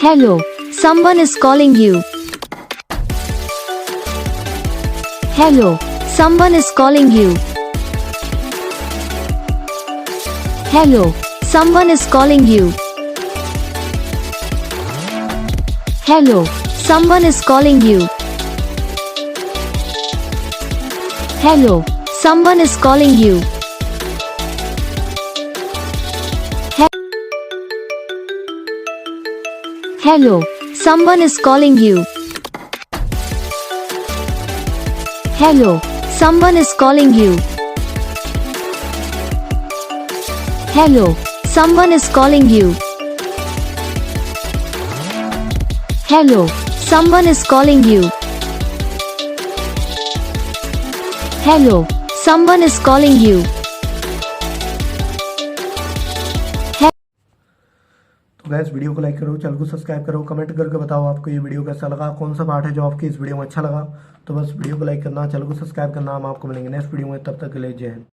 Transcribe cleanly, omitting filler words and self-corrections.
Hello, someone is calling you. Hello, someone is calling you. Hello, someone is calling you. Hello, someone is calling you. Hello, someone is calling you. Hello, someone is calling you. Hello, someone is calling you. Hello, someone is calling you. Hello, someone is calling you. Hello, someone is calling you. तो gas video को like करो, channel को subscribe करो, comment करके बताओ आपको ये video कैसा लगा, कौन सा पार्ट है जो आपकी इस वीडियो में अच्छा लगा। तो बस वीडियो को लाइक करना, चैनल को सब्सक्राइब करना। हम आपको मिलेंगे नेक्स्ट वीडियो में, तब तक के लिए जय हिंद।